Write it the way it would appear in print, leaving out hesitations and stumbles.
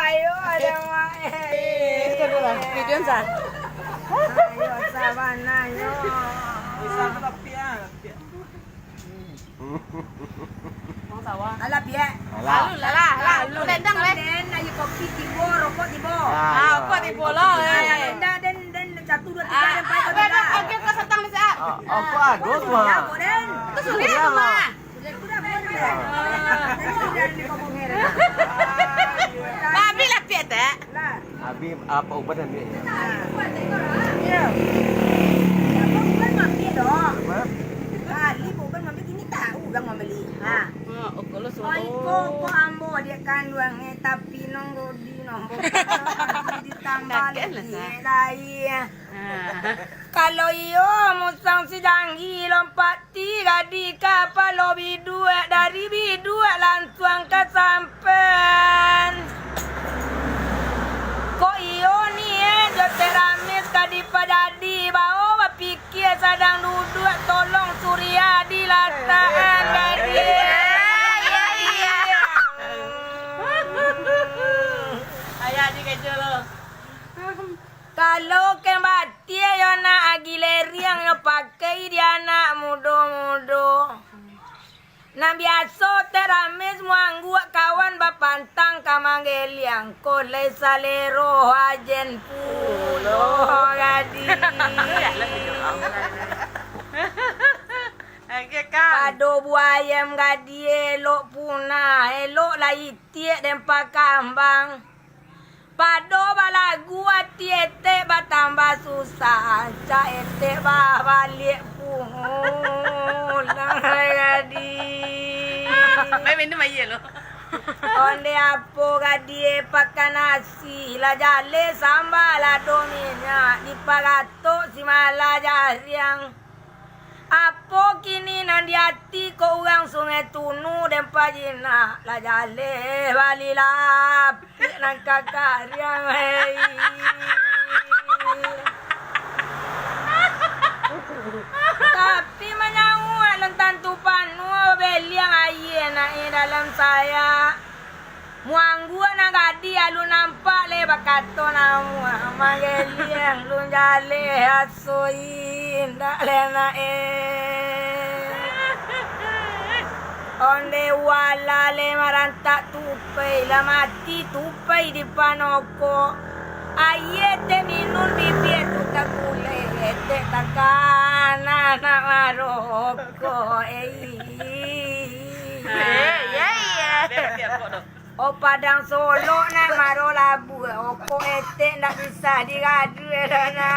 ayo ada mah. Itu dulu. Video sa. Ayo sabana yo. Bisa tapi ya. Mau sawa. Ala pia. Lalu lah. Lu dendang le. Den ayo kopi tibo, rokok tibo. Ah, kok di bola. Den 1 2 3 dan 4 Oke, kok setang di sa. Apa aduh Ya, mah. Boden. Itu sulit tuh mah. Sudah sudah ni ngomong hera. Babi lah piet eh. Lah. Abi apa ubat dan dia? Ya. Bukan mami dong. Kali bukan mami kini tahu bang membeli. Ha. Kalau Oi kok ambo dia kandung tapi nonggo di nombo. Ditambah lagi. Kalau iyo musang sidanggi lompat 3 di kapal lobi 2 dari B2 langsung ke sampen. Kok iyo nih joteramis kadi padadi bawa pikir sadang duduk tolong Surya dilataan dari. Ayah di kecil. Kalau kembati yo na agileri yang yo pakai dia anak mudo-mudo. Nah biasa teramis muanggu kawan bapantang kamangel yang kole salero ajen pulo gadi. Kado buayam gadi elok punah elok lah itie dempa kambang. Pado balagu ati ete batambah susah, ca ete balik pulang gadi. Mai minum aja lo. Onde apo gadi pakai nasi, la jale sambal la dominya di pagato si mala jariang. Apo kini nan di hati ko urang sungai tunu dan pajina la jale balilap nang kakariang hei. Tapi menyangu lantan tu panu beli yang ayena dalam saya. Muanggu na gadi alu nampak le bakato na mageli yang lu jale asoin dak lena onde wala le maranta tupai la mati tupai di panoko ayete minun bibir tu takule ete takana na maroko O padang Solo na maro labu o ko ete ndak bisa digadu na.